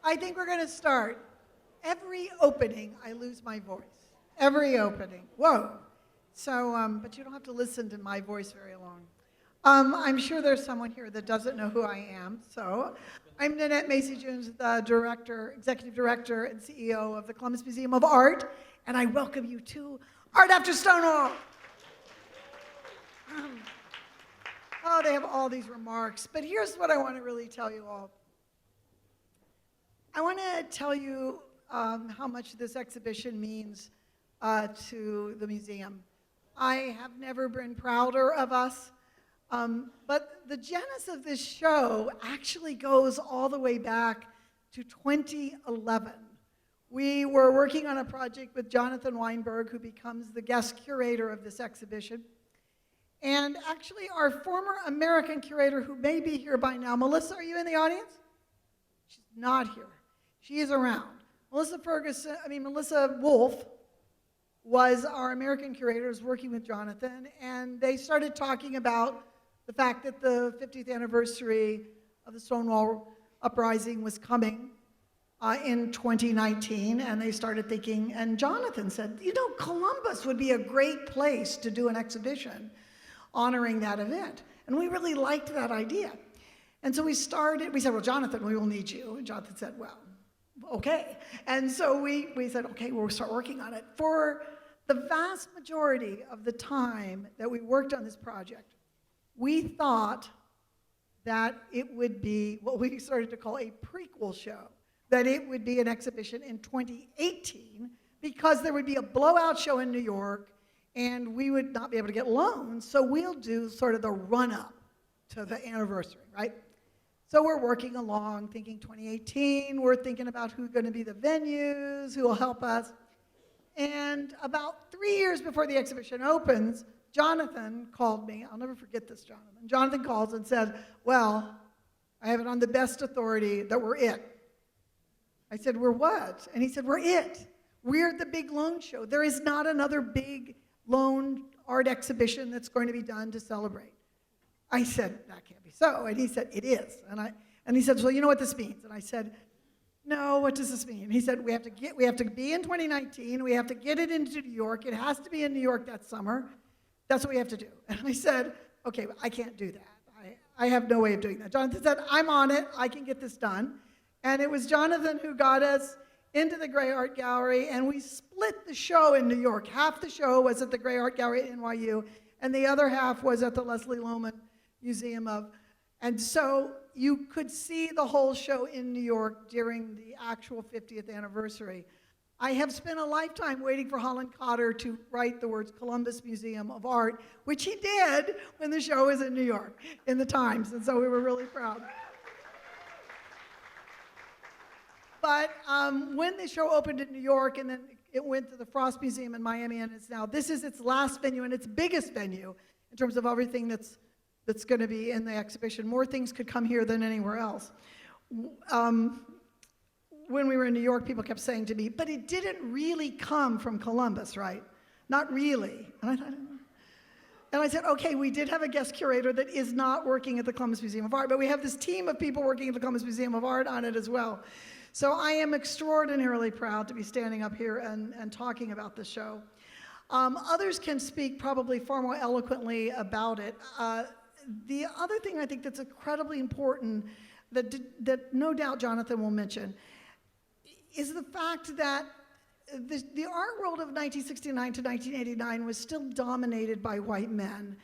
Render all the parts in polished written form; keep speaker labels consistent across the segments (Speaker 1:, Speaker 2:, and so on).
Speaker 1: I think we're going to start. Every opening, I lose my voice. Every opening. Whoa. So, but you don't have to listen to my voice very long. I'm sure there's someone here that doesn't know who I am. So, I'm Nanette Macy-Jones, the executive director and CEO of the Columbus Museum of Art, and I welcome you to Art After Stonewall. Oh, they have all these remarks, but here's what I want to really tell you all. I want to tell you how much this exhibition means to the museum. I have never been prouder of us, but the genesis of this show actually goes all the way back to 2011. We were working on a project with Jonathan Weinberg, who becomes the guest curator of this exhibition. And actually, our former American curator, who may be here by now, Melissa, are you in the audience? She's not here. She is around. Melissa Wolf was our American curator, was working with Jonathan, and they started talking about the fact that the 50th anniversary of the Stonewall uprising was coming in 2019, and they started thinking, and Jonathan said, you know, Columbus would be a great place to do an exhibition honoring that event. And we really liked that idea. And so we said, well, Jonathan, we will need you. And Jonathan said, well, okay. And so we said, okay, we'll start working on it. For the vast majority of the time that we worked on this project, we thought that it would be what we started to call a prequel show, that it would be an exhibition in 2018 because there would be a blowout show in New York and we would not be able to get loans, so we'll do sort of the run-up to the anniversary, right? So we're working along, thinking 2018, we're thinking about who's going to be the venues, who will help us. And about 3 years before the exhibition opens, Jonathan called me. I'll never forget this, Jonathan. Jonathan calls and said, well, I have it on the best authority that we're it. I said, we're what? And he said, we're it. We're the big loan show. There is not another big loan art exhibition that's going to be done to celebrate. I said, that can't be so. And he said, it is. And he said, well, you know what this means? And I said, no, what does this mean? He said, we have to be in 2019. We have to get it into New York. It has to be in New York that summer. That's what we have to do. And I said, okay, I can't do that. I have no way of doing that. Jonathan said, I'm on it. I can get this done. And it was Jonathan who got us into the Gray Art Gallery, and we split the show in New York. Half the show was at the Gray Art Gallery at NYU, and the other half was at the Leslie Lohman Museum of, and so you could see the whole show in New York during the actual 50th anniversary. I have spent a lifetime waiting for Holland Cotter to write the words Columbus Museum of Art, which he did when the show was in New York, in the Times, and so we were really proud. But when the show opened in New York and then it went to the Frost Museum in Miami, and this is its last venue and its biggest venue in terms of everything that's going to be in the exhibition. More things could come here than anywhere else. When we were in New York, people kept saying to me, but it didn't really come from Columbus, right? Not really. And I said, okay, we did have a guest curator that is not working at the Columbus Museum of Art, but we have this team of people working at the Columbus Museum of Art on it as well. So I am extraordinarily proud to be standing up here and talking about the show. Others can speak probably far more eloquently about it. The other thing I think that's incredibly important that no doubt Jonathan will mention is the fact that the art world of 1969 to 1989 was still dominated by white men.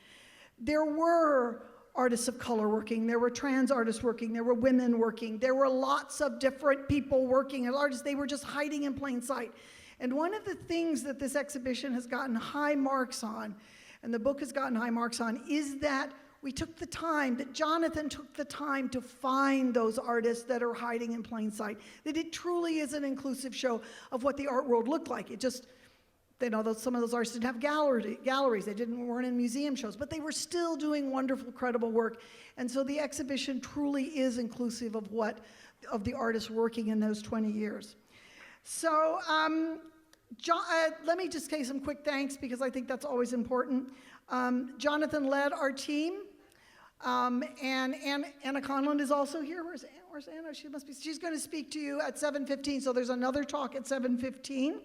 Speaker 1: There were artists of color working, there were trans artists working, there were women working, there were lots of different people working, and artists, they were just hiding in plain sight. And one of the things that this exhibition has gotten high marks on, and the book has gotten high marks on, is that we took the time, that Jonathan took the time to find those artists that are hiding in plain sight, that it truly is an inclusive show of what the art world looked like. It just, some of those artists didn't have galleries, they weren't in museum shows, but they were still doing wonderful, credible work. And so the exhibition truly is inclusive of the artists working in those 20 years. So let me just say some quick thanks because I think that's always important. Jonathan led our team, and Anna Conlon is also here. Where's Anna? where's Anna? She's going to speak to you at 7:15, so there's another talk at 7:15.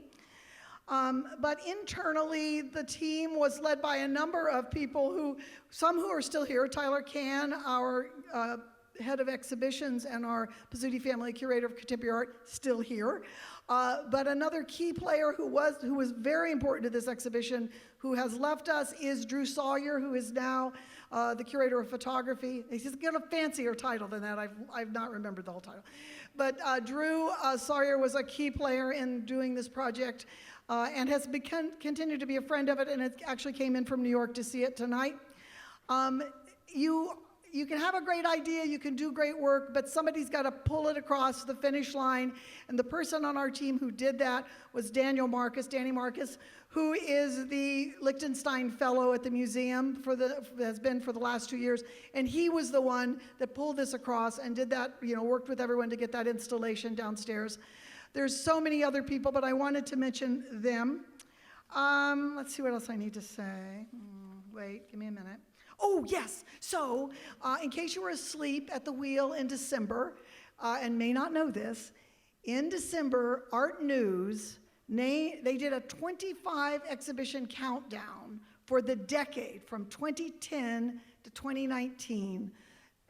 Speaker 1: But internally, the team was led by a number of people some who are still here. Tyler Can, our head of exhibitions, and our Pizzuti family curator of contemporary art, still here. But another key player who was very important to this exhibition, who has left us, is Drew Sawyer, who is now the curator of photography. He's got a fancier title than that. I've not remembered the whole title. But Drew Sawyer was a key player in doing this project and has continued to be a friend of it, and it actually came in from New York to see it tonight. You can have a great idea, you can do great work, but somebody's got to pull it across the finish line. And the person on our team who did that was Danny Marcus, who is the Liechtenstein Fellow at the museum has been for the last 2 years. And he was the one that pulled this across and did that, worked with everyone to get that installation downstairs. There's so many other people, but I wanted to mention them. Let's see what else I need to say. Wait, give me a minute. Oh, yes. So, in case you were asleep at the wheel in December, and may not know this, in December, Art News, they did a 25 exhibition countdown for the decade from 2010 to 2019.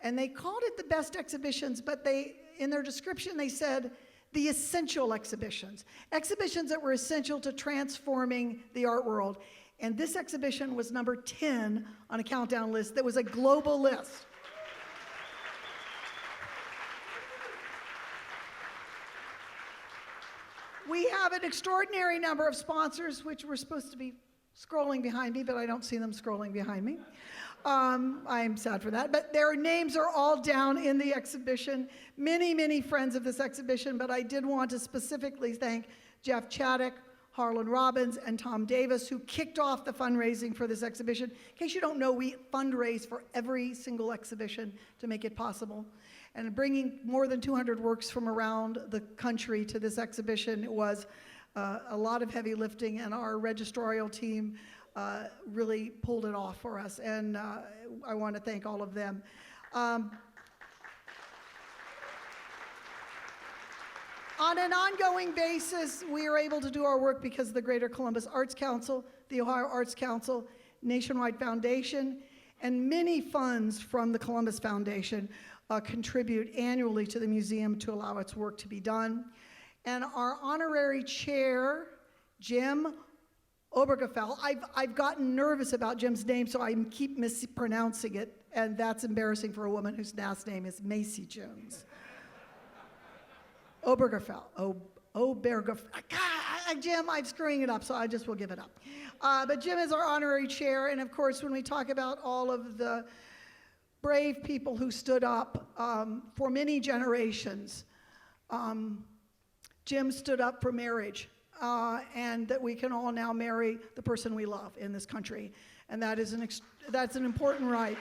Speaker 1: And they called it the best exhibitions, but in their description, they said the essential exhibitions that were essential to transforming the art world. And this exhibition was number 10 on a countdown list that was a global list. We have an extraordinary number of sponsors, which were supposed to be scrolling behind me, but I don't see them scrolling behind me. I'm sad for that, but their names are all down in the exhibition. Many, many friends of this exhibition, but I did want to specifically thank Jeff Chaddock, Harlan Robbins, and Tom Davis, who kicked off the fundraising for this exhibition. In case you don't know, we fundraise for every single exhibition to make it possible. And bringing more than 200 works from around the country to this exhibition was a lot of heavy lifting, and our registrarial team really pulled it off for us, and I want to thank all of them. On an ongoing basis, we are able to do our work because of the Greater Columbus Arts Council, the Ohio Arts Council, Nationwide Foundation, and many funds from the Columbus Foundation contribute annually to the museum to allow its work to be done. And our honorary chair, Jim Obergefell, I've gotten nervous about Jim's name, so I keep mispronouncing it, and that's embarrassing for a woman whose last name is Macy Jones. Obergefell. Jim, I'm screwing it up, so I just will give it up. But Jim is our honorary chair, and of course, when we talk about all of the brave people who stood up for many generations, Jim stood up for marriage, and that we can all now marry the person we love in this country, and that's an important right.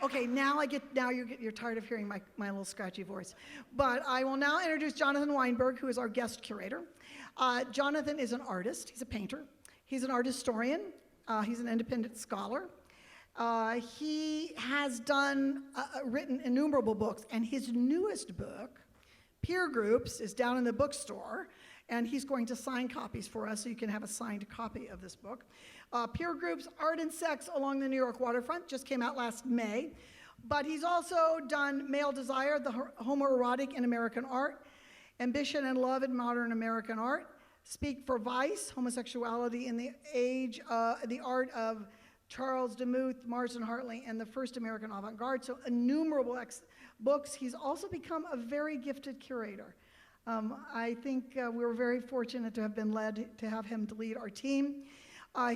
Speaker 1: Okay, you're tired of hearing my little scratchy voice. But I will now introduce Jonathan Weinberg, who is our guest curator. Jonathan is an artist, he's a painter, he's an art historian, he's an independent scholar. He has written innumerable books, and his newest book, Peer Groups, is down in the bookstore, and he's going to sign copies for us so you can have a signed copy of this book. Peer Groups, Art and Sex Along the New York Waterfront just came out last May, but he's also done Male Desire, the Homoerotic in American Art, Ambition and Love in Modern American Art, Speak for Vice, Homosexuality in the Art of Charles Demuth, Marsden Hartley, and the First American Avant-Garde, so innumerable books. He's also become a very gifted curator. I think we're very fortunate to have been led to have him to lead our team.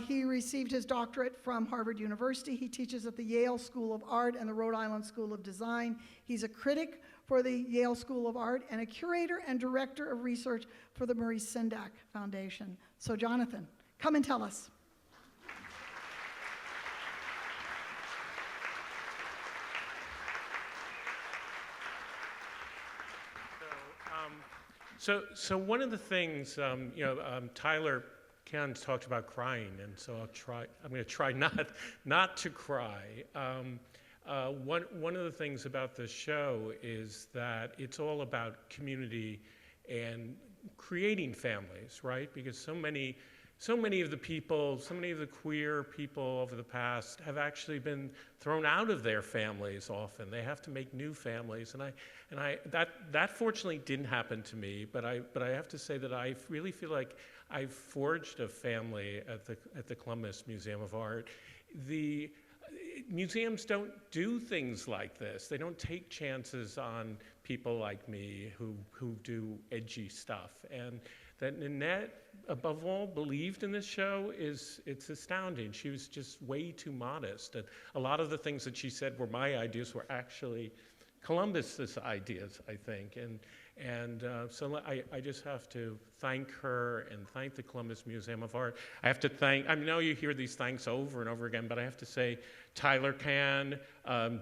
Speaker 1: He received his doctorate from Harvard University. He teaches at the Yale School of Art and the Rhode Island School of Design. He's a critic for the Yale School of Art and a curator and director of research for the Maurice Sendak Foundation. So Jonathan, come and tell us.
Speaker 2: So one of the things, Tyler Ken talked about crying, and so I'm going to try not to cry. One of the things about this show is that it's all about community and creating families, right? Because so many of the people, so many of the queer people over the past have actually been thrown out of their families often. They have to make new families, that fortunately didn't happen to me, but I have to say that I really feel like I've forged a family at the Columbus Museum of Art. The museums don't do things like this. They don't take chances on people like me who do edgy stuff. And that Nanette, above all, believed in this show it's astounding. She was just way too modest. And a lot of the things that she said were my ideas were actually Columbus's ideas, I think. So I just have to thank her and thank the Columbus Museum of Art. I have to thank, I know you hear these thanks over and over again, but I have to say Tyler Kahn,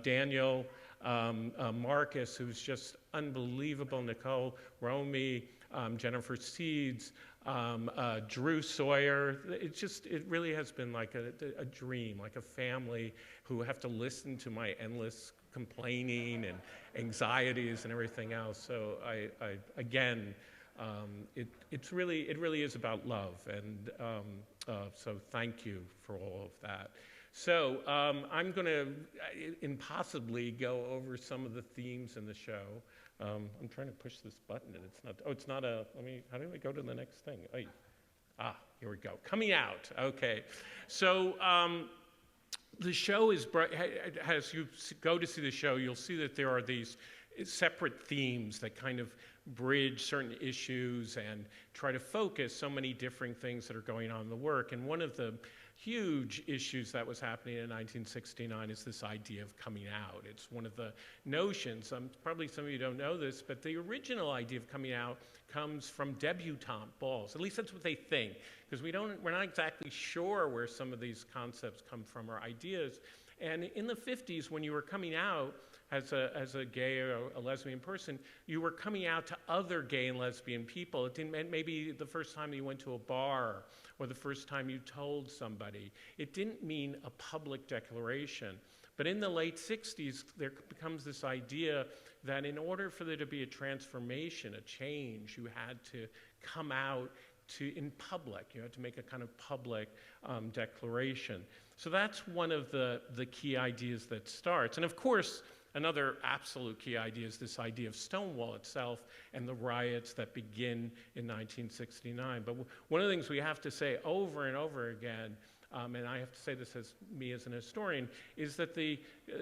Speaker 2: Daniel, Marcus, who's just unbelievable, Nicole Romy, Jennifer Seeds, Drew Sawyer. It really has been like a dream, like a family who have to listen to my endless complaining and anxieties and everything else. So again, it really is about love, and so thank you for all of that. So I'm going to impossibly go over some of the themes in the show. I'm trying to push this button and it's not a, how do I go to the next thing? Here we go. Coming out, okay. So the show is, as you go to see the show, you'll see that there are these separate themes that kind of bridge certain issues and try to focus so many different things that are going on in the work. And one of the huge issues that was happening in 1969 is this idea of coming out. It's one of the notions, probably some of you don't know this, but the original idea of coming out comes from debutante balls. At least that's what they think, because we're not exactly sure where some of these concepts come from or ideas. And in the 50s, when you were coming out as a gay or a lesbian person, you were coming out to other gay and lesbian people. It didn't, maybe the first time you went to a bar or the first time you told somebody. It didn't mean a public declaration. But in the late 60s, there becomes this idea that in order for there to be a transformation, a change, you had to come out in public. You had to make a kind of public declaration. So that's one of the key ideas that starts. And of course, another absolute key idea is this idea of Stonewall itself and the riots that begin in 1969. But one of the things we have to say over and over again, and I have to say this as me as an historian, is that the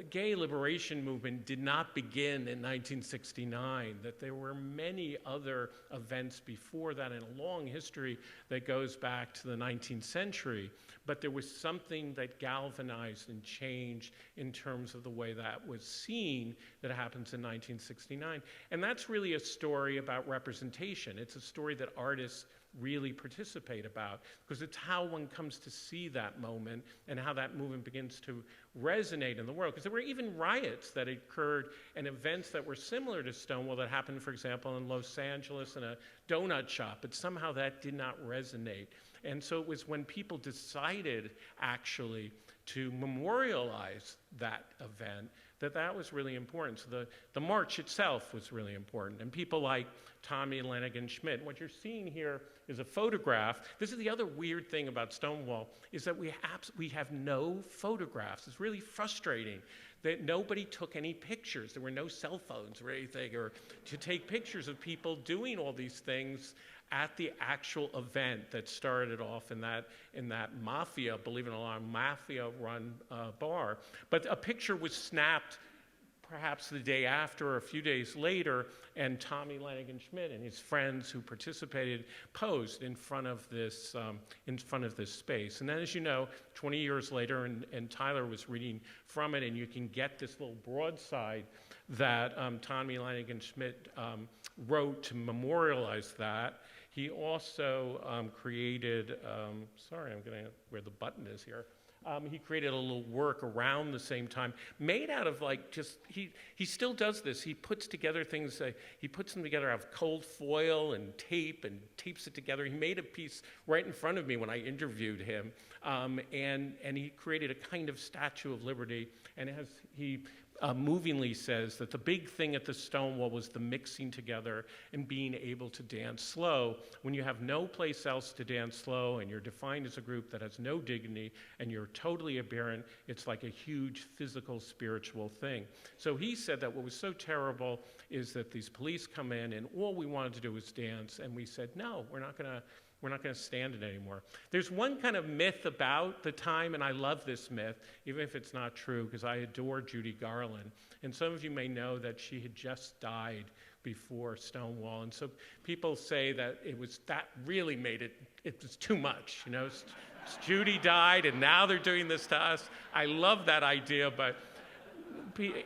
Speaker 2: gay liberation movement did not begin in 1969, that there were many other events before that in a long history that goes back to the 19th century. But there was something that galvanized and changed in terms of the way that was seen that happens in 1969. And that's really a story about representation. It's a story that artists really participate about, because it's how one comes to see that moment and how that movement begins to resonate in the world. Because there were even riots that occurred and events that were similar to Stonewall that happened, for example, in Los Angeles in a donut shop, but somehow that did not resonate. And so it was when people decided actually to memorialize that event that was really important. So the march itself was really important. And people like Tommy Lanigan Schmidt. What you're seeing here is a photograph. This is the other weird thing about Stonewall, is that we have no photographs. It's really frustrating that nobody took any pictures. There were no cell phones or anything, or to take pictures of people doing all these things at the actual event that started off in that mafia, believe it or not, mafia-run bar. But a picture was snapped perhaps the day after or a few days later, and Tommy Lanigan Schmidt and his friends who participated posed in front of this space. And then, as you know, 20 years later, and Tyler was reading from it, and you can get this little broadside that Tommy Lanigan Schmidt wrote to memorialize that. He also created, sorry, I'm going to, where the button is here. He created a little work around the same time, made out of like just, he still does this. He puts together things, he puts them together out of cold foil and tapes it together. He made a piece right in front of me when I interviewed him, and he created a kind of Statue of Liberty, and he movingly says that the big thing at the Stonewall was the mixing together and being able to dance slow. When you have no place else to dance slow and you're defined as a group that has no dignity and you're totally aberrant, it's like a huge physical, spiritual thing. So he said that what was so terrible is that these police come in and all we wanted to do was dance, and we said, no, we're not going to stand it anymore. There's one kind of myth about the time, and I love this myth, even if it's not true, because I adore Judy Garland. And some of you may know that she had just died before Stonewall. And so people say that that really made it was too much. You know, Judy died, and now they're doing this to us. I love that idea, but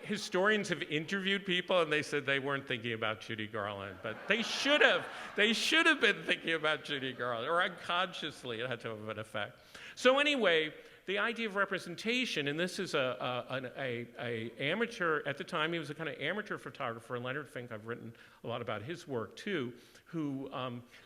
Speaker 2: historians have interviewed people and they said they weren't thinking about Judy Garland, but they should have been thinking about Judy Garland, or unconsciously it had to have an effect. So anyway, the idea of representation, and this is an amateur, at the time he was a kind of amateur photographer, Leonard Fink, I've written a lot about his work too, who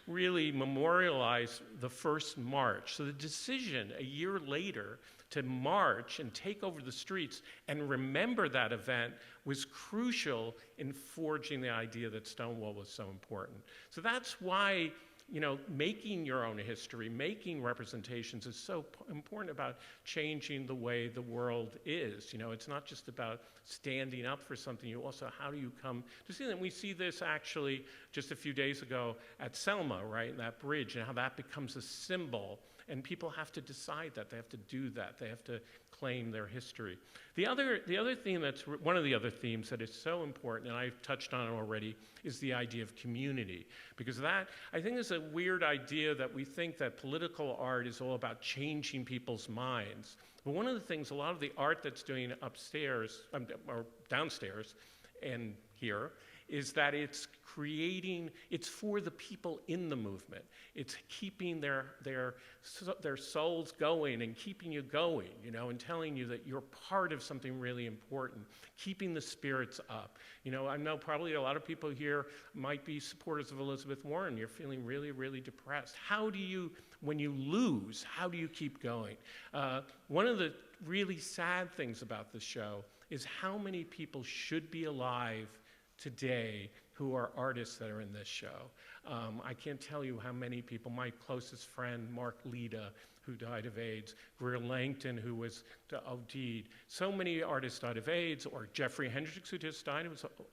Speaker 2: really memorialized the first march. So the decision a year later to march and take over the streets and remember that event was crucial in forging the idea that Stonewall was so important. So that's why, you know, making your own history, making representations is so important about changing the way the world is. You know, it's not just about standing up for something, you also, how do you come to see that? And we see this actually just a few days ago at Selma, right, that bridge, and how that becomes a symbol. And people have to decide that. They have to do that. They have to claim their history. The other theme that's one of the other themes that is so important, and I've touched on it already, is the idea of community. Because that, I think, is a weird idea that we think that political art is all about changing people's minds. But one of the things, a lot of the art that's doing upstairs, or downstairs, and here, is that it's for the people in the movement. It's keeping their souls going and keeping you going, you know, and telling you that you're part of something really important, keeping the spirits up. You know, I know probably a lot of people here might be supporters of Elizabeth Warren. You're feeling really, really depressed. How do you, when you lose, how do you keep going? One of the really sad things about the show is how many people should be alive today who are artists that are in this show. I can't tell you how many people, my closest friend, Mark Leda, who died of AIDS, Greer Langton, who was OD'd. So many artists died of AIDS, or Jeffrey Hendricks, who just died,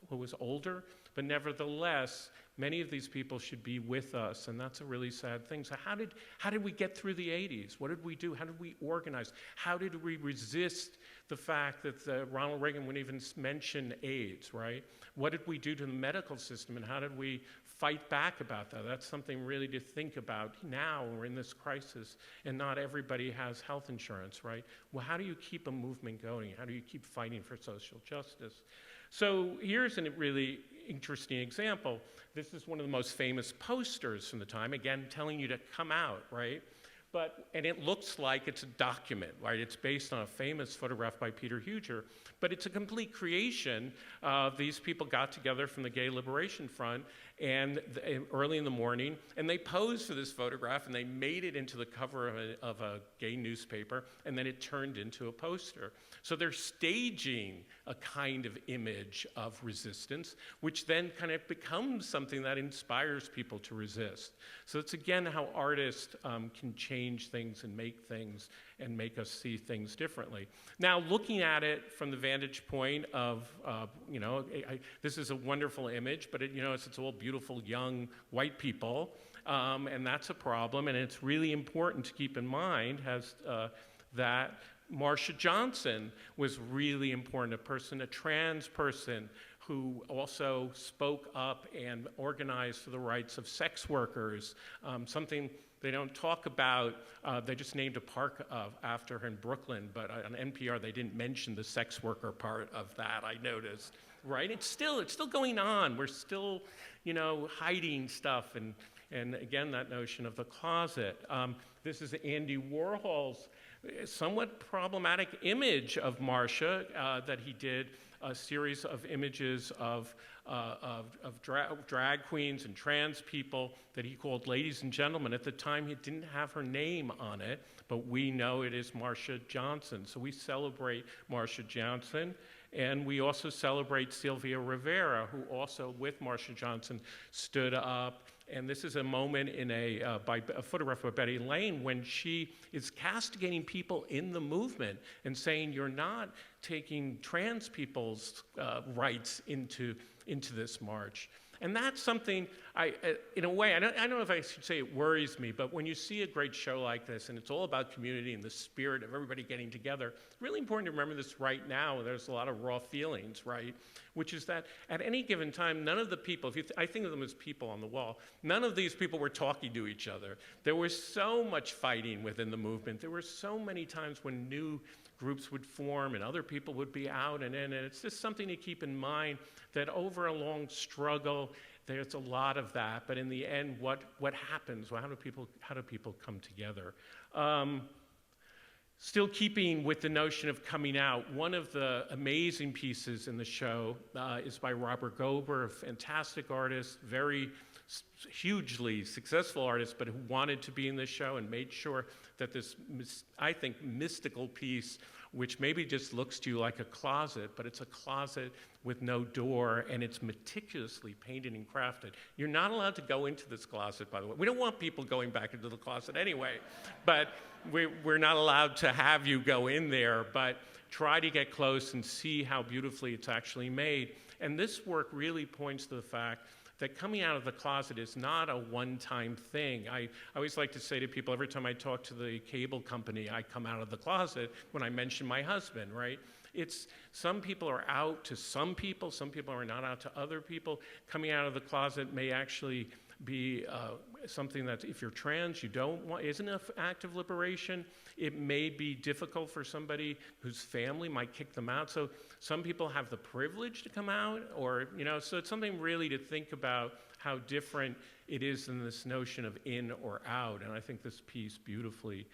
Speaker 2: who was older, but nevertheless, many of these people should be with us, and that's a really sad thing. So how did we get through the 80s? What did we do? How did we organize? How did we resist the fact that Ronald Reagan wouldn't even mention AIDS, right? What did we do to the medical system, and how did we fight back about that? That's something really to think about now. We're in this crisis, and not everybody has health insurance, right? Well, how do you keep a movement going? How do you keep fighting for social justice? So here's a really interesting example. This is one of the most famous posters from the time, again, telling you to come out, right? And it looks like it's a document, right? It's based on a famous photograph by Peter Huger, but it's a complete creation. These people got together from the Gay Liberation Front and early in the morning, and they posed for this photograph, and they made it into the cover of a gay newspaper, and then it turned into a poster. So they're staging a kind of image of resistance, which then kind of becomes something that inspires people to resist. So it's again how artists can change things and make us see things differently. Now, looking at it from the vantage point of, this is a wonderful image, but it's all beautiful young white people, and that's a problem, and it's really important to keep in mind that Marsha Johnson was really important, a trans person who also spoke up and organized for the rights of sex workers, something they don't talk about. They just named a park after her in Brooklyn, but on NPR they didn't mention the sex worker part of that, I noticed, right? It's still going on. We're still, hiding stuff, and again, that notion of the closet. This is Andy Warhol's somewhat problematic image of Marcia that he did a series of images of drag queens and trans people that he called ladies and gentlemen. At the time, he didn't have her name on it, but we know it is Marcia Johnson. So we celebrate Marcia Johnson, and we also celebrate Sylvia Rivera, who also, with Marcia Johnson, stood up. And this is a moment in a photograph of Betty Lane when she is castigating people in the movement and saying, you're not taking trans people's rights into this march. And that's something, in a way, I don't know if I should say it worries me, but when you see a great show like this, and it's all about community and the spirit of everybody getting together, it's really important to remember this right now. There's a lot of raw feelings, right? Which is that at any given time, none of the people, I think of them as people on the wall, none of these people were talking to each other. There was so much fighting within the movement. There were so many times when new groups would form and other people would be out and in, and it's just something to keep in mind that over a long struggle, there's a lot of that, but in the end, what happens? Well, how do people come together? Still keeping with the notion of coming out, one of the amazing pieces in the show is by Robert Gober, a fantastic artist, very hugely successful artist, but who wanted to be in this show and made sure that this, I think, mystical piece, which maybe just looks to you like a closet, but it's a closet with no door, and it's meticulously painted and crafted. You're not allowed to go into this closet, by the way. We don't want people going back into the closet anyway, but we're not allowed to have you go in there, but try to get close and see how beautifully it's actually made. And this work really points to the fact that coming out of the closet is not a one-time thing. I always like to say to people, every time I talk to the cable company, I come out of the closet when I mention my husband, right? It's, some people are out to some people are not out to other people. Coming out of the closet may actually be something that if you're trans, you don't want, isn't an act of liberation. It may be difficult for somebody whose family might kick them out. So some people have the privilege to come out, or, you know, so it's something really to think about how different it is in this notion of in or out. And I think this piece beautifully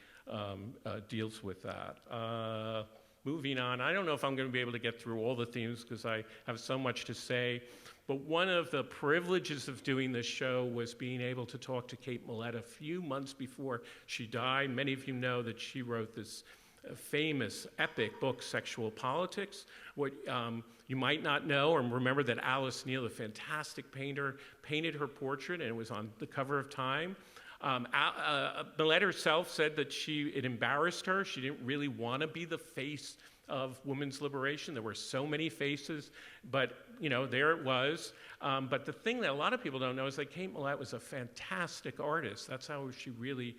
Speaker 2: deals with that. Moving on, I don't know if I'm going to be able to get through all the themes because I have so much to say, but one of the privileges of doing this show was being able to talk to Kate Millett a few months before she died. Many of you know that she wrote this famous, epic book, Sexual Politics. What you might not know or remember that Alice Neal, a fantastic painter, painted her portrait, and it was on the cover of Time. Millett herself said that it embarrassed her. She didn't really want to be the face of women's liberation. There were so many faces, but you know, there it was. But the thing that a lot of people don't know is that Kate Millett was a fantastic artist. That's how she really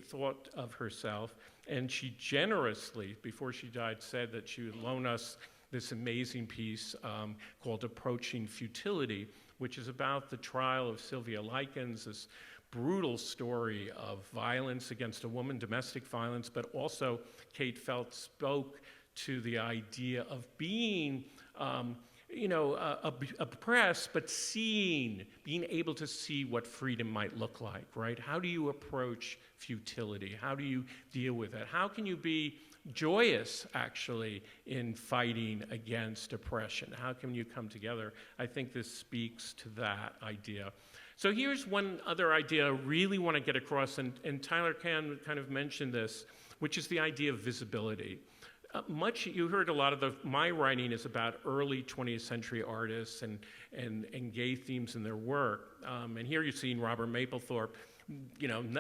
Speaker 2: thought of herself. And she generously, before she died, said that she would loan us this amazing piece called Approaching Futility, which is about the trial of Sylvia Likens, this brutal story of violence against a woman, domestic violence, but also Kate felt spoke to the idea of being, oppressed, but being able to see what freedom might look like, right? How do you approach futility? How do you deal with it? How can you be joyous, actually, in fighting against oppression? How can you come together? I think this speaks to that idea. So here's one other idea I really want to get across, and Tyler kind of mentioned this, which is the idea of visibility. You heard a lot of my writing is about early 20th century artists and gay themes in their work. And here you're seeing Robert Mapplethorpe,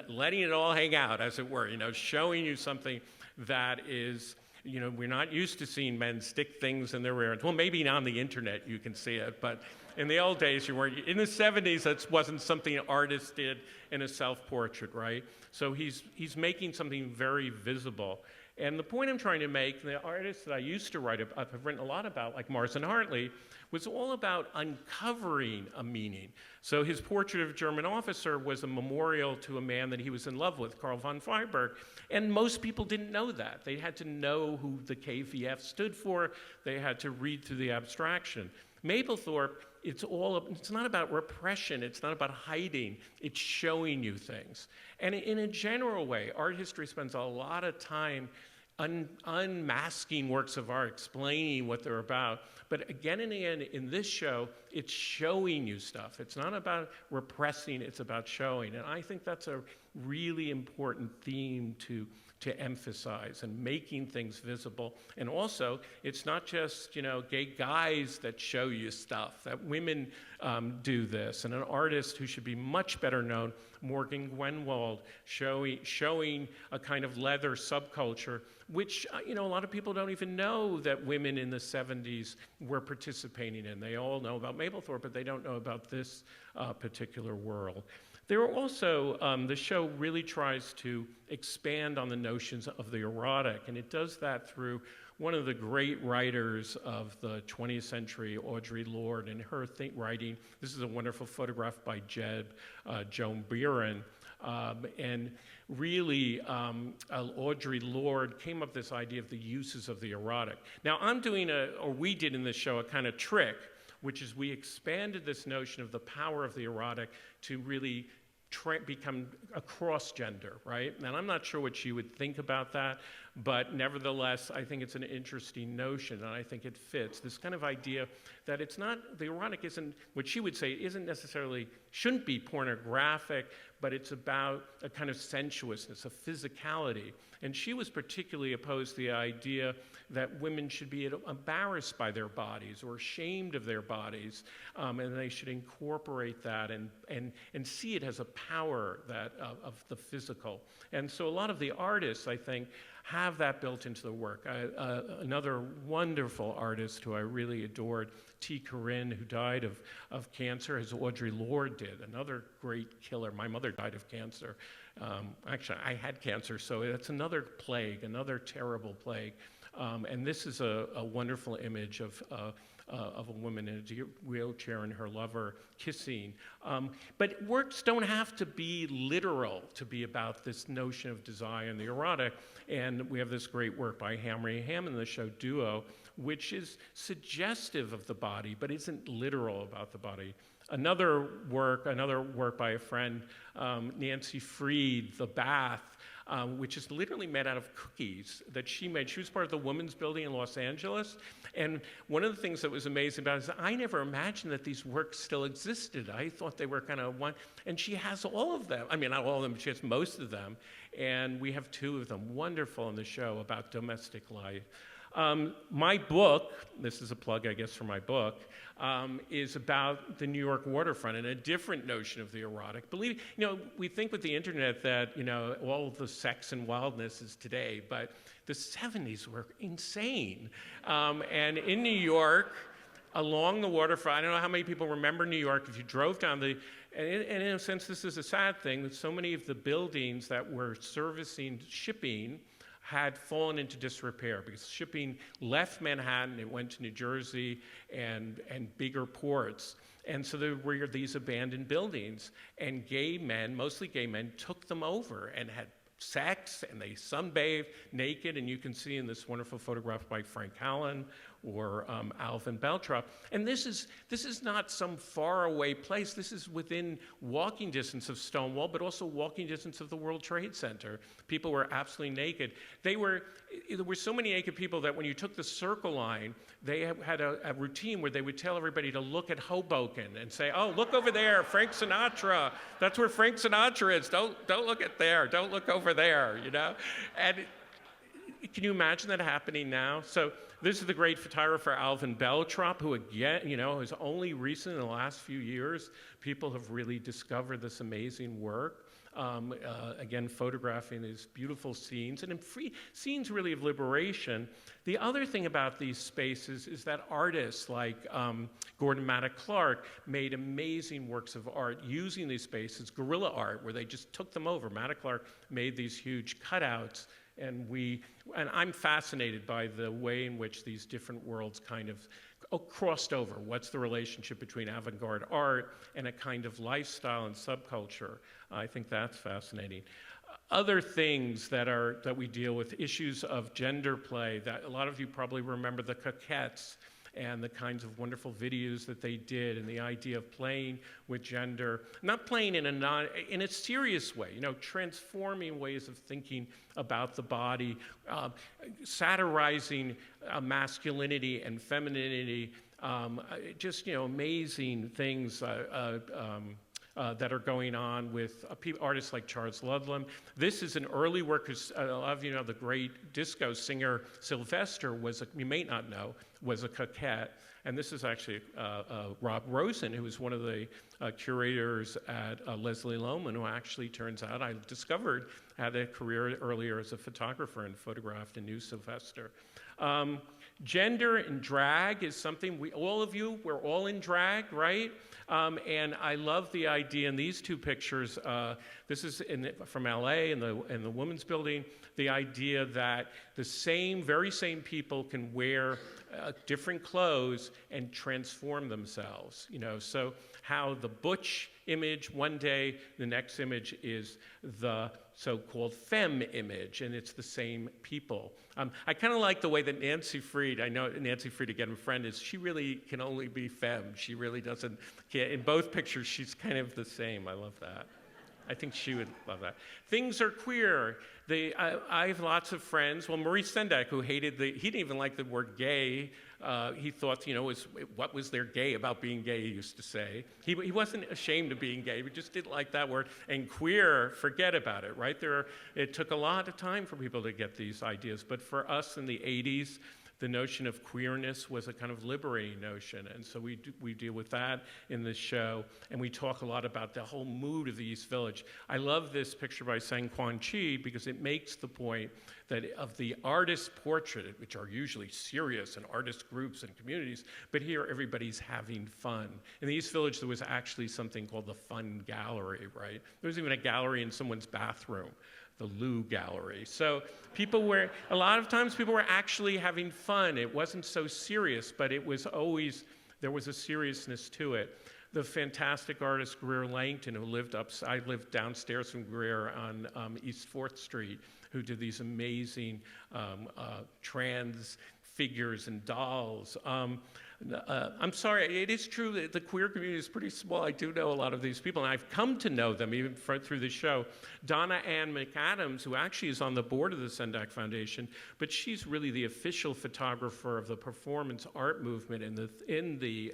Speaker 2: letting it all hang out, as it were, showing you something that is, we're not used to seeing men stick things in their rear ends. Well, maybe on the internet you can see it, but in the old days you weren't. In the 70s, that wasn't something artists did in a self-portrait, right? So he's making something very visible. And the point I'm trying to make, the artists that I used to write about, have written a lot about, like Marston Hartley, was all about uncovering a meaning. So his portrait of a German officer was a memorial to a man that he was in love with, Karl von Freiberg. And most people didn't know that. They had to know who the KVF stood for. They had to read through the abstraction. Mapplethorpe, it's not about repression, it's not about hiding, it's showing you things. And in a general way, art history spends a lot of time unmasking works of art, explaining what they're about. But again and again in this show, it's showing you stuff. It's not about repressing, it's about showing. And I think that's a really important theme to emphasize, and making things visible. And also, it's not just, gay guys that show you stuff, that women do this. And an artist who should be much better known, Morgan Gwenwald, showing a kind of leather subculture, which, a lot of people don't even know that women in the 70s were participating in. They all know about Mapplethorpe, but they don't know about this particular world. There are also, the show really tries to expand on the notions of the erotic, and it does that through one of the great writers of the 20th century, Audre Lorde, and her writing. This is a wonderful photograph by Joan Buren. And really, Audre Lorde came up with this idea of the uses of the erotic. Now, we did in this show a kind of trick, which is we expanded this notion of the power of the erotic to really become a cross-gender, right? And I'm not sure what she would think about that, but nevertheless, I think it's an interesting notion, and I think it fits. This kind of idea that the erotic isn't, what she would say, shouldn't be pornographic, but it's about a kind of sensuousness, a physicality. And she was particularly opposed to the idea that women should be embarrassed by their bodies or ashamed of their bodies, and they should incorporate that and see it as a power of the physical. And so a lot of the artists, I think, have that built into the work. Another wonderful artist who I really adored, T. Corinne, who died of cancer, as Audre Lorde did, another great killer. My mother died of cancer. Actually, I had cancer, so it's another plague, another terrible plague. And this is a wonderful image of a woman in a wheelchair and her lover kissing. But works don't have to be literal to be about this notion of desire and the erotic. And we have this great work by Hamry Ham in the show Duo, which is suggestive of the body, but isn't literal about the body. Another work by a friend, Nancy Freed, The Bath, which is literally made out of cookies that she made. She was part of the Women's Building in Los Angeles. And one of the things that was amazing about it is I never imagined that these works still existed. I thought they were kind of one. And she has all of them. I mean, not all of them, she has most of them. And we have two of them, wonderful in the show about domestic life. My book, this is a plug, I guess, for my book, is about the New York waterfront and a different notion of the erotic. We think with the internet that, all of the sex and wildness is today, but the 70s were insane. And in New York, along the waterfront, I don't know how many people remember New York. If you drove down and in a sense, this is a sad thing, that so many of the buildings that were servicing shipping had fallen into disrepair because shipping left Manhattan, it went to New Jersey and bigger ports. And so there were these abandoned buildings, and gay men, mostly gay men, took them over and had sex, and they sunbathed naked, and you can see in this wonderful photograph by Frank Allen or Alvin Beltrop. And this is not some faraway place. This is within walking distance of Stonewall, but also walking distance of the World Trade Center. People were absolutely naked. There were so many naked people that when you took the Circle Line, they had a routine where they would tell everybody to look at Hoboken and say, "Oh, look over there, Frank Sinatra. That's where Frank Sinatra is. Don't look at there. Don't look over there." And can you imagine that happening now? So this is the great photographer Alvin Beltrop, who again, is only recent in the last few years, people have really discovered this amazing work. Again, photographing these beautiful scenes, and in scenes really of liberation. The other thing about these spaces is that artists like Gordon Maddock Clark made amazing works of art using these spaces, guerrilla art, where they just took them over. Maddock Clark made these huge cutouts, and I'm fascinated by the way in which these different worlds kind of crossed over. What's the relationship between avant-garde art and a kind of lifestyle and subculture? I think that's fascinating. Other things that we deal with, issues of gender play, that a lot of you probably remember the Coquettes. and the kinds of wonderful videos that they did, and the idea of playing with gender, not playing in a serious way, transforming ways of thinking about the body, satirizing masculinity and femininity, just amazing things that are going on with artists like Charles Ludlam. This is an early work, because a lot of you know the great disco singer Sylvester you may not know, was a coquette. And this is actually Rob Rosen, who was one of the curators at Leslie Lohman, who actually turns out, I discovered, had a career earlier as a photographer and photographed and knew Sylvester. Gender and drag is something we're all in drag, right? And I love the idea in these two pictures. This is from LA in the Women's Building. The idea that the very same people can wear different clothes and transform themselves. So how the butch image one day, the next image is the so-called femme image, and it's the same people. I kind of like the way that Nancy Fried, I know Nancy Fried, again, a friend, she really can only be femme. She really doesn't, in both pictures, she's kind of the same. I love that. I think she would love that. Things are queer. I have lots of friends. Well, Maurice Sendak, who he didn't even like the word gay. He thought, what was there gay about being gay, he used to say. He wasn't ashamed of being gay, he just didn't like that word. And queer, forget about it, right? It took a lot of time for people to get these ideas. But for us in the 80s, the notion of queerness was a kind of liberating notion, and so we deal with that in this show, and we talk a lot about the whole mood of the East Village. I love this picture by Sang Quan Chi because it makes the point that of the artist portrait, which are usually serious and artist groups and communities, but here everybody's having fun. In the East Village, there was actually something called the Fun Gallery, right? There was even a gallery in someone's bathroom, the Lou Gallery. So a lot of times people were actually having fun. It wasn't so serious, but there was a seriousness to it. The fantastic artist Greer Langton, I lived downstairs from Greer on East 4th Street, who did these amazing trans figures and dolls. I'm sorry, it is true that the queer community is pretty small. I do know a lot of these people, and I've come to know them even through the show. Donna Ann McAdams, who actually is on the board of the Sendak Foundation, but she's really the official photographer of the performance art movement in the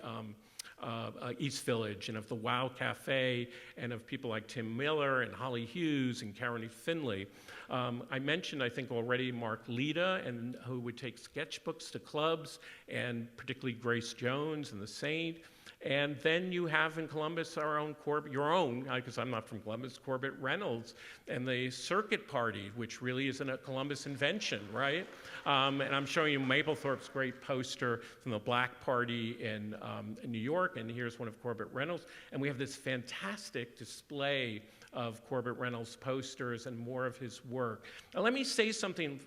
Speaker 2: East Village, and of the Wow Cafe, and of people like Tim Miller and Holly Hughes and Karen Finley. I mentioned, I think already, Mark Lita, who would take sketchbooks to clubs, and particularly Grace Jones and The Saint. And then you have in Columbus your own, because I'm not from Columbus, Corbett Reynolds, and the Circuit Party, which really isn't a Columbus invention, right? And I'm showing you Mapplethorpe's great poster from the Black Party in New York, and here's one of Corbett Reynolds. And we have this fantastic display of Corbett Reynolds' posters and more of his work. Now let me say something.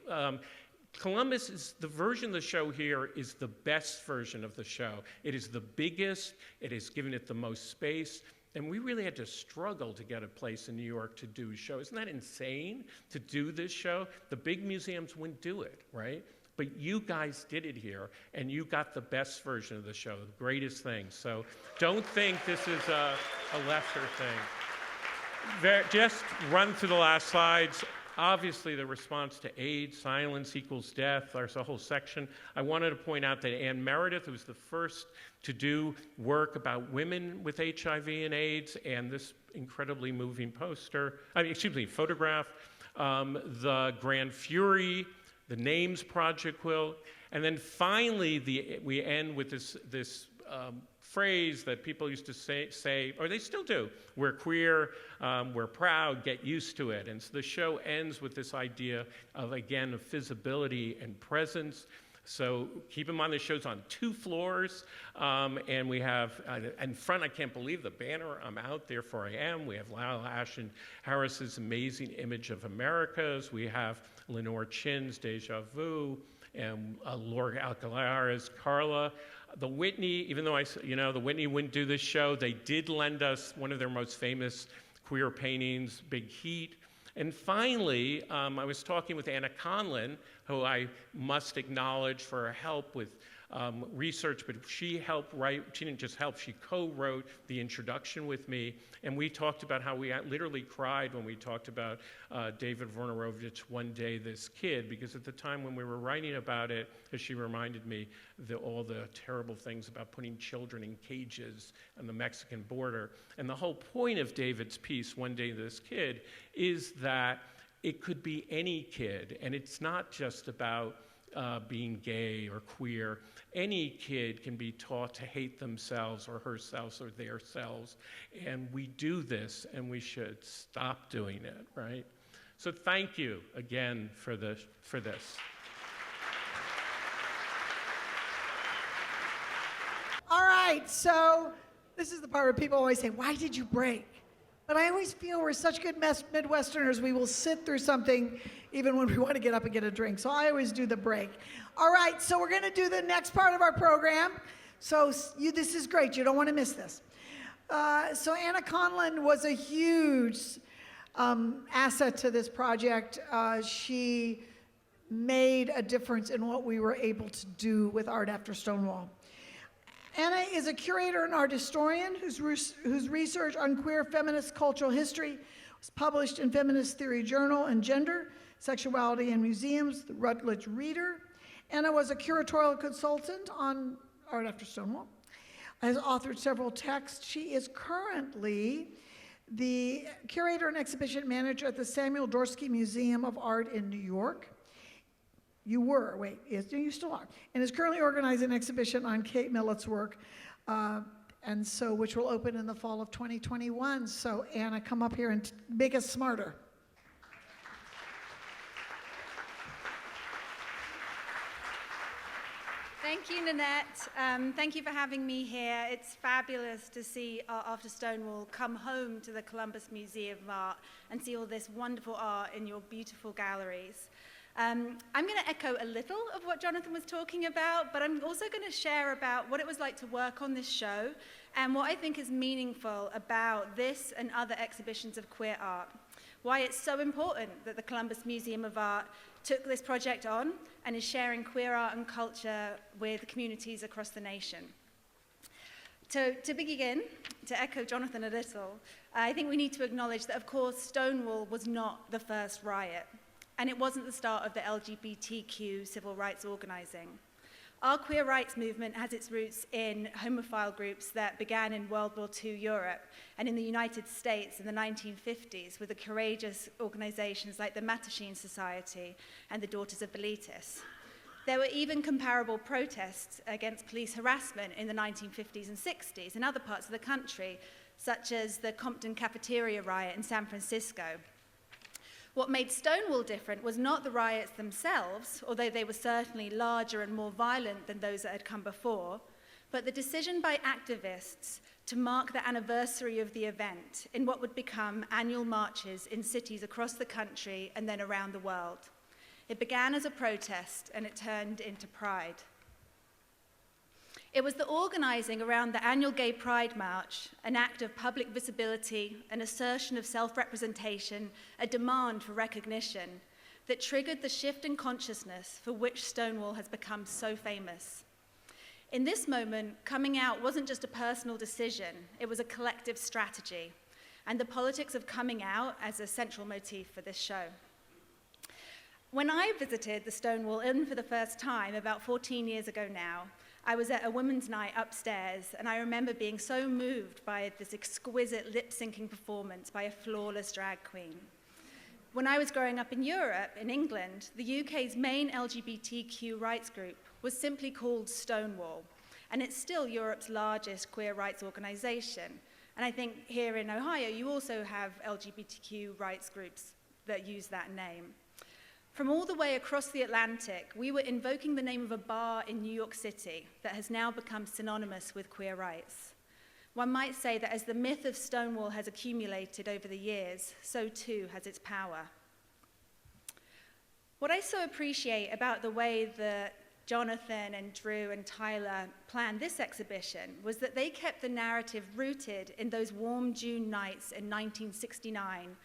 Speaker 2: Columbus is the version of the show here is the best version of the show. It is the biggest, it has given it the most space, and we really had to struggle to get a place in New York to do a show. Isn't that insane to do this show? The big museums wouldn't do it, right? But you guys did it here, and you got the best version of the show, the greatest thing. So don't think this is a lesser thing. Just run through the last slides. Obviously, the response to AIDS, silence equals death, there's a whole section. I wanted to point out that Ann Meredith was the first to do work about women with HIV and AIDS, and this incredibly moving photograph, the Grand Fury, the Names Project quilt, and then finally we end with this phrase that people used to say, or they still do, we're queer, we're proud, get used to it. And so the show ends with this idea of, again, of visibility and presence. So keep in mind the show's on 2 floors, and we have, in front, I can't believe the banner, I'm out, therefore I am. We have Lyle Ashton Harris's amazing image of Americas. We have Lenore Chin's Deja Vu, and Laura Alcalara's Carla. The Whitney, even though the Whitney wouldn't do this show, they did lend us one of their most famous queer paintings, Big Heat. And finally, I was talking with Anna Conlon, who I must acknowledge for her help with research, but she helped write, she didn't just help, she co-wrote the introduction with me, and we talked about how we literally cried when we talked about David Wojnarowicz, One Day This Kid, because at the time when we were writing about it, as she reminded me, all the terrible things about putting children in cages on the Mexican border. And the whole point of David's piece, One Day This Kid, is that it could be any kid, and it's not just about being gay or queer. Any kid can be taught to hate themselves or herself or their selves, and we do this, and we should stop doing it, right? So thank you again for this.
Speaker 1: All right, so this is the part where people always say, why did you break? But I always feel we're such good Midwesterners, we will sit through something even when we want to get up and get a drink. So I always do the break. All right, so we're going to do the next part of our program. So this is great. You don't want to miss this. So Anna Conlon was a huge asset to this project. She made a difference in what we were able to do with Art After Stonewall. Anna is a curator and art historian whose research on queer feminist cultural history was published in Feminist Theory Journal and Gender, Sexuality and Museums, the Routledge Reader. Anna was a curatorial consultant on Art After Stonewall, has authored several texts. She is currently the curator and exhibition manager at the Samuel Dorsky Museum of Art in New York. You were, wait, yes, you still are, and is currently organizing an exhibition on Kate Millett's work, which will open in the fall of 2021. So Anna, come up here and make us smarter.
Speaker 3: Thank you, Nanette. Thank you for having me here. It's fabulous to see Art After Stonewall come home to the Columbus Museum of Art and see all this wonderful art in your beautiful galleries. I'm going to echo a little of what Jonathan was talking about, but I'm also going to share about what it was like to work on this show and what I think is meaningful about this and other exhibitions of queer art. Why it's so important that the Columbus Museum of Art took this project on and is sharing queer art and culture with communities across the nation. To begin, to echo Jonathan a little, I think we need to acknowledge that, of course, Stonewall was not the first riot. And it wasn't the start of the LGBTQ civil rights organizing. Our queer rights movement has its roots in homophile groups that began in World War II Europe and in the United States in the 1950s with the courageous organizations like the Mattachine Society and the Daughters of Bilitis. There were even comparable protests against police harassment in the 1950s and 60s in other parts of the country, such as the Compton Cafeteria riot in San Francisco. What made Stonewall different was not the riots themselves, although they were certainly larger and more violent than those that had come before, but the decision by activists to mark the anniversary of the event in what would become annual marches in cities across the country and then around the world. It began as a protest and it turned into pride. It was the organizing around the annual Gay Pride March, an act of public visibility, an assertion of self-representation, a demand for recognition, that triggered the shift in consciousness for which Stonewall has become so famous. In this moment, coming out wasn't just a personal decision, it was a collective strategy, and the politics of coming out as a central motif for this show. When I visited the Stonewall Inn for the first time, about 14 years ago now, I was at a women's night upstairs, and I remember being so moved by this exquisite lip-syncing performance by a flawless drag queen. When I was growing up in Europe, in England, the UK's main LGBTQ rights group was simply called Stonewall, and it's still Europe's largest queer rights organization. And I think here in Ohio, you also have LGBTQ rights groups that use that name. From all the way across the Atlantic, we were invoking the name of a bar in New York City that has now become synonymous with queer rights. One might say that as the myth of Stonewall has accumulated over the years, so too has its power. What I so appreciate about the way that Jonathan and Drew and Tyler planned this exhibition was that they kept the narrative rooted in those warm June nights in 1969,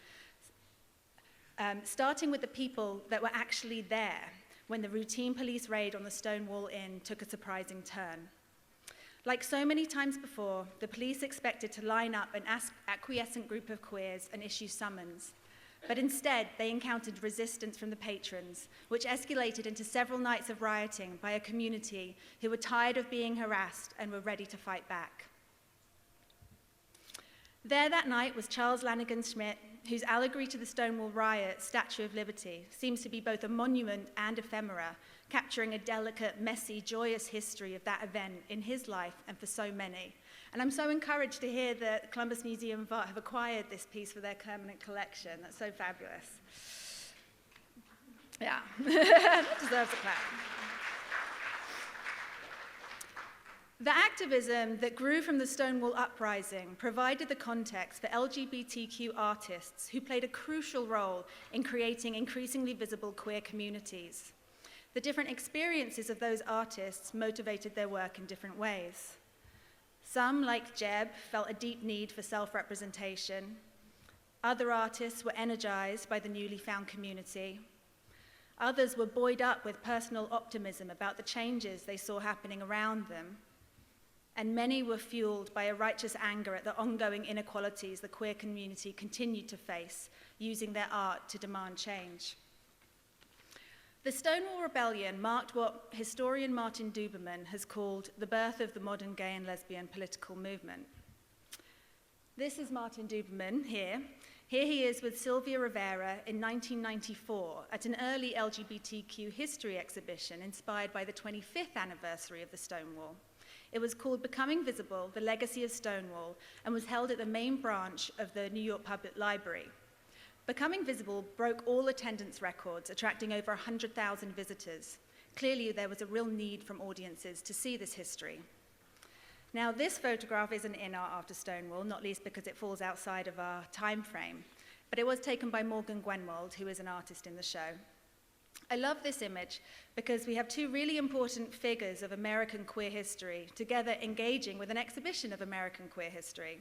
Speaker 3: starting with the people that were actually there, when the routine police raid on the Stonewall Inn took a surprising turn. Like so many times before, the police expected to line up an acquiescent group of queers and issue summons. But instead, they encountered resistance from the patrons, which escalated into several nights of rioting by a community who were tired of being harassed and were ready to fight back. There that night was Charles Lanigan Schmidt, whose allegory to the Stonewall riot, Statue of Liberty, seems to be both a monument and ephemera, capturing a delicate, messy, joyous history of that event in his life and for so many. And I'm so encouraged to hear that Columbus Museum of Art have acquired this piece for their permanent collection. That's so fabulous. Yeah, deserves a clap. The activism that grew from the Stonewall uprising provided the context for LGBTQ artists who played a crucial role in creating increasingly visible queer communities. The different experiences of those artists motivated their work in different ways. Some, like Jeb, felt a deep need for self-representation. Other artists were energized by the newly found community. Others were buoyed up with personal optimism about the changes they saw happening around them. And many were fueled by a righteous anger at the ongoing inequalities the queer community continued to face, using their art to demand change. The Stonewall Rebellion marked what historian Martin Duberman has called the birth of the modern gay and lesbian political movement. This is Martin Duberman here. Here he is with Sylvia Rivera in 1994 at an early LGBTQ history exhibition inspired by the 25th anniversary of the Stonewall. It was called Becoming Visible, The Legacy of Stonewall, and was held at the main branch of the New York Public Library. Becoming Visible broke all attendance records, attracting over 100,000 visitors. Clearly, there was a real need from audiences to see this history. Now, this photograph isn't in Art After Stonewall, not least because it falls outside of our time frame, but it was taken by Morgan Gwenwald, who is an artist in the show. I love this image because we have two really important figures of American queer history together engaging with an exhibition of American queer history.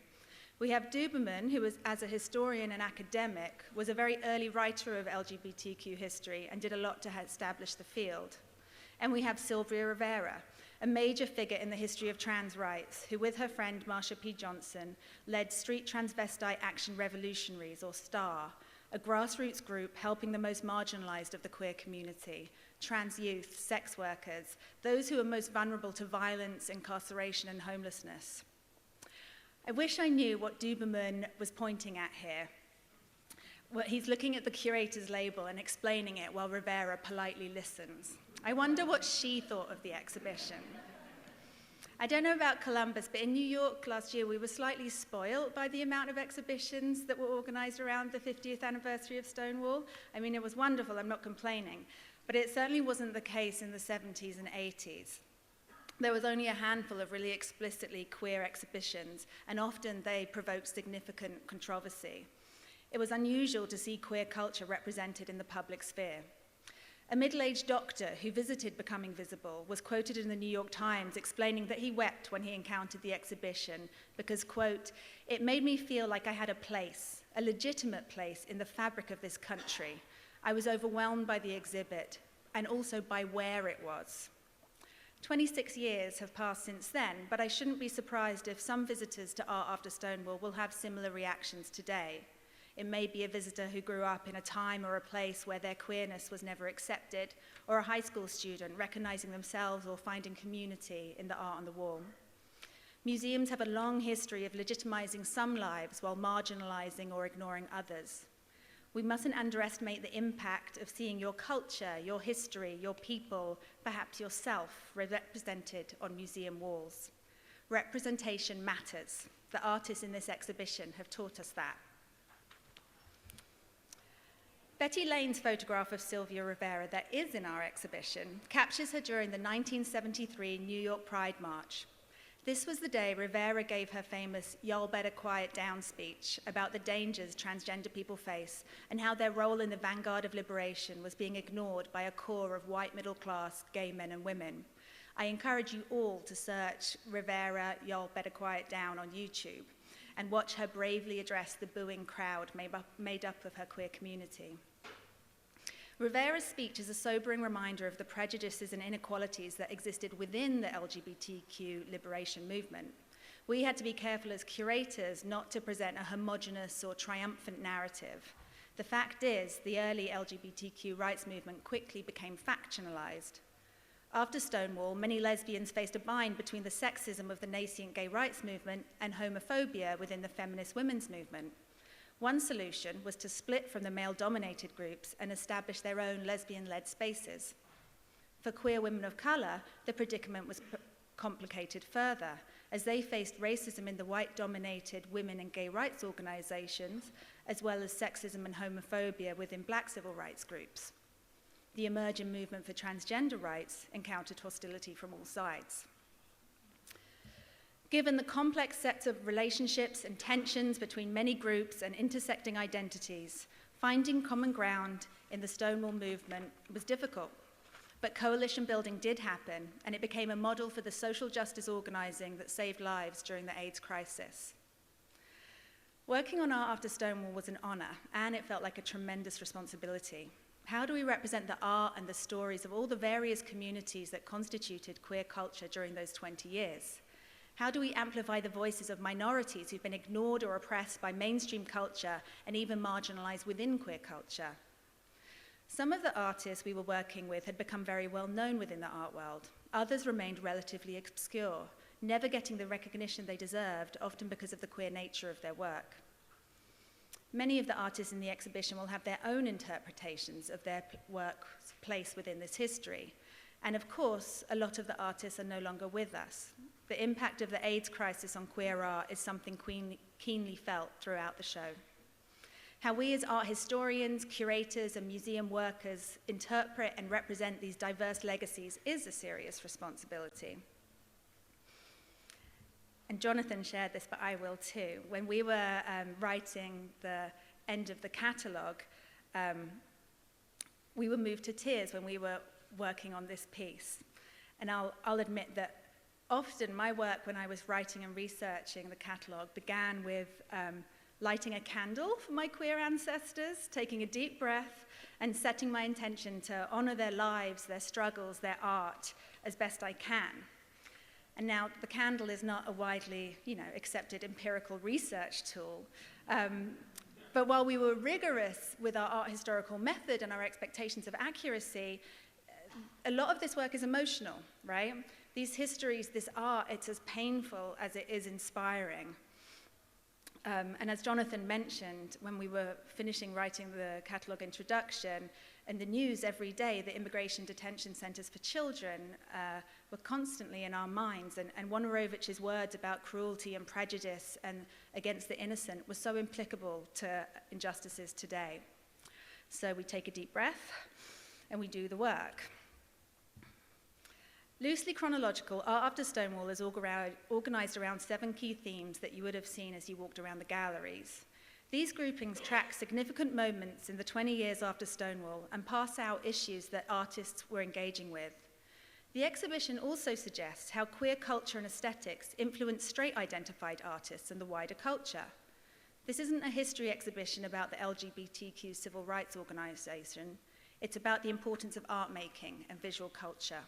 Speaker 3: We have Duberman, who was, as a historian and academic, was a very early writer of LGBTQ history and did a lot to establish the field. And we have Sylvia Rivera, a major figure in the history of trans rights, who with her friend Marsha P. Johnson led Street Transvestite Action Revolutionaries, or STAR, a grassroots group helping the most marginalized of the queer community, trans youth, sex workers, those who are most vulnerable to violence, incarceration, and homelessness. I wish I knew what Duberman was pointing at here. Well, he's looking at the curator's label and explaining it while Rivera politely listens. I wonder what she thought of the exhibition. I don't know about Columbus, but in New York last year, we were slightly spoiled by the amount of exhibitions that were organized around the 50th anniversary of Stonewall. I mean, it was wonderful, I'm not complaining, but it certainly wasn't the case in the 70s and 80s. There was only a handful of really explicitly queer exhibitions, and often they provoked significant controversy. It was unusual to see queer culture represented in the public sphere. A middle-aged doctor who visited Becoming Visible was quoted in the New York Times explaining that he wept when he encountered the exhibition because, quote, "It made me feel like I had a place, a legitimate place in the fabric of this country. I was overwhelmed by the exhibit and also by where it was." 26 years have passed since then, but I shouldn't be surprised if some visitors to Art After Stonewall will have similar reactions today. It may be a visitor who grew up in a time or a place where their queerness was never accepted, or a high school student recognizing themselves or finding community in the art on the wall. Museums have a long history of legitimizing some lives while marginalizing or ignoring others. We mustn't underestimate the impact of seeing your culture, your history, your people, perhaps yourself, represented on museum walls. Representation matters. The artists in this exhibition have taught us that. Betty Lane's photograph of Sylvia Rivera that is in our exhibition captures her during the 1973 New York Pride March. This was the day Rivera gave her famous "Y'all better quiet down" speech about the dangers transgender people face and how their role in the vanguard of liberation was being ignored by a core of white middle-class gay men and women. I encourage you all to search Rivera, "Y'all better quiet down" on YouTube and watch her bravely address the booing crowd made up of her queer community. Rivera's speech is a sobering reminder of the prejudices and inequalities that existed within the LGBTQ liberation movement. We had to be careful as curators not to present a homogenous or triumphant narrative. The fact is, the early LGBTQ rights movement quickly became factionalized. After Stonewall, many lesbians faced a bind between the sexism of the nascent gay rights movement and homophobia within the feminist women's movement. One solution was to split from the male-dominated groups and establish their own lesbian-led spaces. For queer women of color, the predicament was complicated further, as they faced racism in the white-dominated women and gay rights organizations, as well as sexism and homophobia within black civil rights groups. The emerging movement for transgender rights encountered hostility from all sides. Given the complex sets of relationships and tensions between many groups and intersecting identities, finding common ground in the Stonewall movement was difficult. But coalition building did happen, and it became a model for the social justice organizing that saved lives during the AIDS crisis. Working on art after Stonewall was an honor, and it felt like a tremendous responsibility. How do we represent the art and the stories of all the various communities that constituted queer culture during those 20 years? How do we amplify the voices of minorities who've been ignored or oppressed by mainstream culture and even marginalized within queer culture? Some of the artists we were working with had become very well known within the art world. Others remained relatively obscure, never getting the recognition they deserved, often because of the queer nature of their work. Many of the artists in the exhibition will have their own interpretations of their work's place within this history. And of course, a lot of the artists are no longer with us. The impact of the AIDS crisis on queer art is something keenly felt throughout the show. How we as art historians, curators, and museum workers interpret and represent these diverse legacies is a serious responsibility. And Jonathan shared this, but I will too. When we were writing the end of the catalogue, we were moved to tears when we were working on this piece. And I'll admit that often my work when I was writing and researching the catalogue began with lighting a candle for my queer ancestors, taking a deep breath, and setting my intention to honor their lives, their struggles, their art as best I can. And now the candle is not a widely, accepted empirical research tool. But while we were rigorous with our art historical method and our expectations of accuracy, a lot of this work is emotional, right? These histories, this art, it's as painful as it is inspiring. And as Jonathan mentioned, when we were finishing writing the catalogue introduction, in the news every day, the immigration detention centers for children were constantly in our minds. And Wojnarowicz's words about cruelty and prejudice and against the innocent were so applicable to injustices today. So we take a deep breath and we do the work. Loosely chronological, Art After Stonewall is organized around 7 key themes that you would have seen as you walked around the galleries. These groupings track significant moments in the 20 years after Stonewall and pass out issues that artists were engaging with. The exhibition also suggests how queer culture and aesthetics influence straight-identified artists and the wider culture. This isn't a history exhibition about the LGBTQ civil rights organization. It's about the importance of art making and visual culture.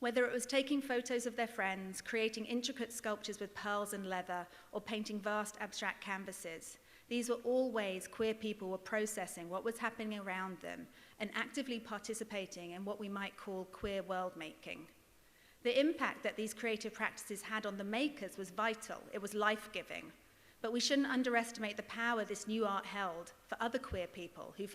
Speaker 3: Whether it was taking photos of their friends, creating intricate sculptures with pearls and leather, or painting vast abstract canvases, these were all ways queer people were processing what was happening around them and actively participating in what we might call queer world making. The impact that these creative practices had on the makers was vital. It was life-giving. But we shouldn't underestimate the power this new art held for other queer people who,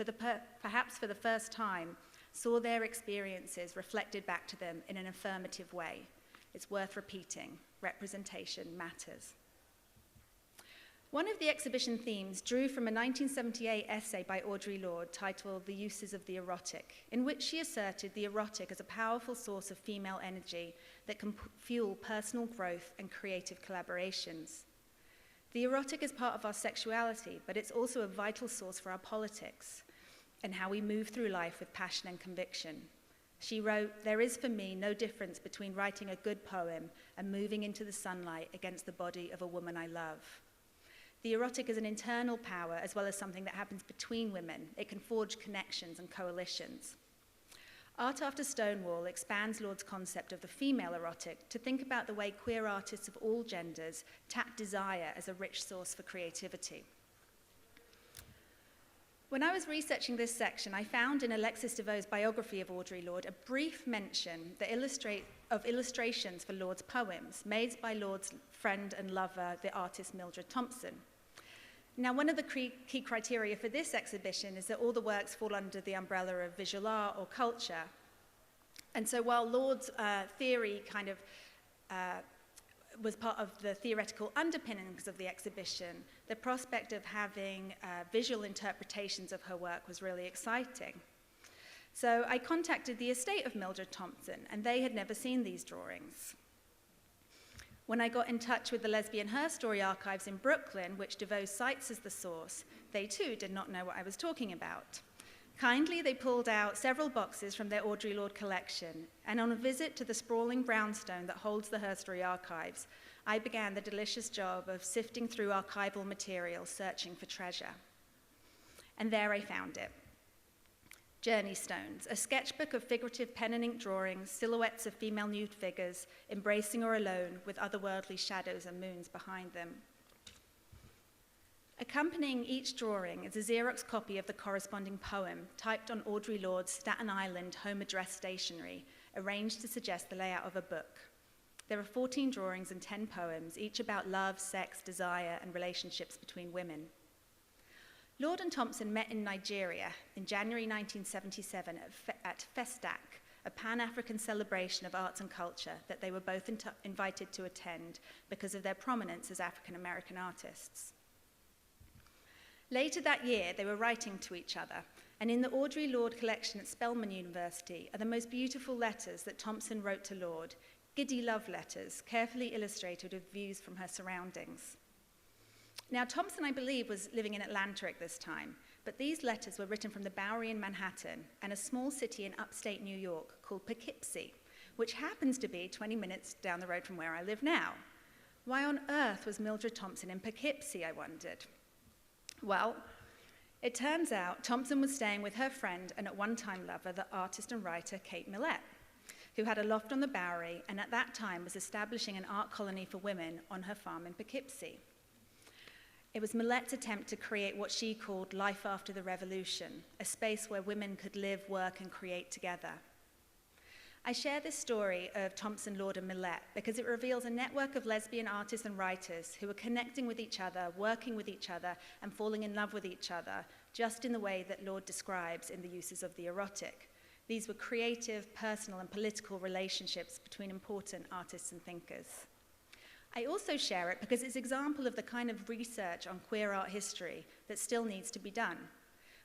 Speaker 3: perhaps for the first time, saw their experiences reflected back to them in an affirmative way. It's worth repeating. Representation matters. One of the exhibition themes drew from a 1978 essay by Audre Lorde titled The Uses of the Erotic, in which she asserted the erotic as a powerful source of female energy that can fuel personal growth and creative collaborations. The erotic is part of our sexuality, but it's also a vital source for our politics and how we move through life with passion and conviction. She wrote, "There is for me no difference between writing a good poem and moving into the sunlight against the body of a woman I love." The erotic is an internal power as well as something that happens between women. It can forge connections and coalitions. Art After Stonewall expands Lord's concept of the female erotic to think about the way queer artists of all genders tap desire as a rich source for creativity. When I was researching this section, I found in Alexis DeVoe's biography of Audre Lorde a brief mention of illustrations for Lorde's poems made by Lorde's friend and lover, the artist Mildred Thompson. Now, one of the key criteria for this exhibition is that all the works fall under the umbrella of visual art or culture. And so while Lorde's theory kind of was part of the theoretical underpinnings of the exhibition, the prospect of having visual interpretations of her work was really exciting. So I contacted the estate of Mildred Thompson, and they had never seen these drawings. When I got in touch with the Lesbian Her Story archives in Brooklyn, which DeVoe cites as the source, they too did not know what I was talking about. Kindly, they pulled out several boxes from their Audre Lorde collection, and on a visit to the sprawling brownstone that holds the Her Story archives, I began the delicious job of sifting through archival material, searching for treasure. And there I found it. Journey Stones, a sketchbook of figurative pen and ink drawings, silhouettes of female nude figures, embracing or alone, with otherworldly shadows and moons behind them. Accompanying each drawing is a Xerox copy of the corresponding poem, typed on Audre Lorde's Staten Island home address stationery, arranged to suggest the layout of a book. There are 14 drawings and 10 poems, each about love, sex, desire, and relationships between women. Lorde and Thompson met in Nigeria in January 1977 at Festac, a Pan-African celebration of arts and culture that they were both invited to attend because of their prominence as African-American artists. Later that year, they were writing to each other, and in the Audre Lorde collection at Spelman University are the most beautiful letters that Thompson wrote to Lorde, giddy love letters, carefully illustrated with views from her surroundings. Now, Thompson, I believe, was living in Atlanta at this time, but these letters were written from the Bowery in Manhattan and a small city in upstate New York called Poughkeepsie, which happens to be 20 minutes down the road from where I live now. Why on earth was Mildred Thompson in Poughkeepsie, I wondered? Well, it turns out Thompson was staying with her friend and at one time lover, the artist and writer Kate Millett, who had a loft on the Bowery and at that time was establishing an art colony for women on her farm in Poughkeepsie. It was Millett's attempt to create what she called life after the revolution, a space where women could live, work, and create together. I share this story of Thompson, Lorde, and Millett because it reveals a network of lesbian artists and writers who are connecting with each other, working with each other, and falling in love with each other, just in the way that Lorde describes in the uses of the erotic. These were creative, personal, and political relationships between important artists and thinkers. I also share it because it's an example of the kind of research on queer art history that still needs to be done.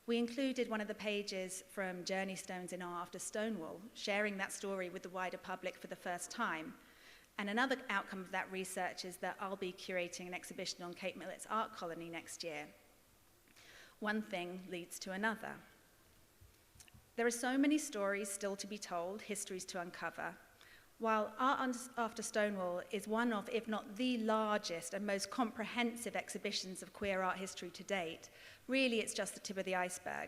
Speaker 3: We included one of the pages from Journey Stones in Art After Stonewall, sharing that story with the wider public for the first time. And another outcome of that research is that I'll be curating an exhibition on Kate Millett's art colony next year. One thing leads to another. There are so many stories still to be told, histories to uncover. While Art After Stonewall is one of, if not the largest and most comprehensive exhibitions of queer art history to date, really it's just the tip of the iceberg.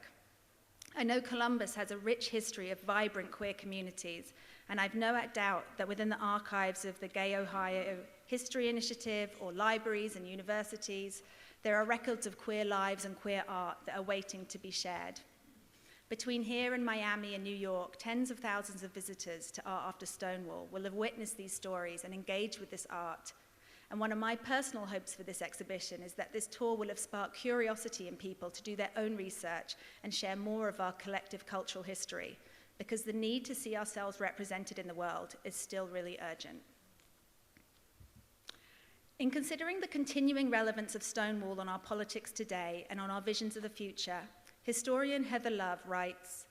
Speaker 3: I know Columbus has a rich history of vibrant queer communities, and I've no doubt that within the archives of the Gay Ohio History Initiative or libraries and universities, there are records of queer lives and queer art that are waiting to be shared. Between here and Miami and New York, tens of thousands of visitors to Art After Stonewall will have witnessed these stories and engaged with this art. And one of my personal hopes for this exhibition is that this tour will have sparked curiosity in people to do their own research and share more of our collective cultural history, because the need to see ourselves represented in the world is still really urgent. In considering the continuing relevance of Stonewall on our politics today and on our visions of the future, historian Heather Love writes,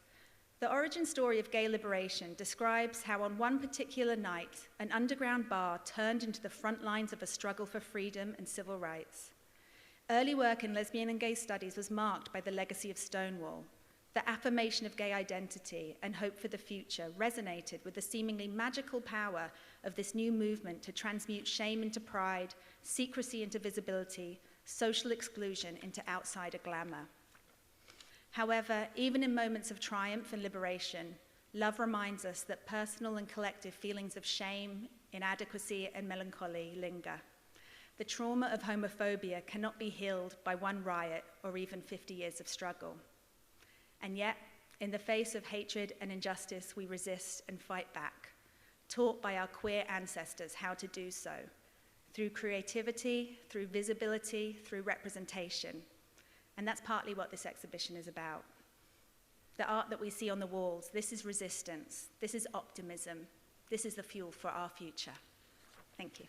Speaker 3: "The origin story of gay liberation describes how on one particular night, an underground bar turned into the front lines of a struggle for freedom and civil rights. Early work in lesbian and gay studies was marked by the legacy of Stonewall. The affirmation of gay identity and hope for the future resonated with the seemingly magical power of this new movement to transmute shame into pride, secrecy into visibility, social exclusion into outsider glamour. However, even in moments of triumph and liberation, love reminds us that personal and collective feelings of shame, inadequacy, and melancholy linger. The trauma of homophobia cannot be healed by one riot or even 50 years of struggle. And yet, in the face of hatred and injustice, we resist and fight back, taught by our queer ancestors how to do so, through creativity, through visibility, through representation. And that's partly what this exhibition is about. The art that we see on the walls, this is resistance, this is optimism, this is the fuel for our future. Thank you.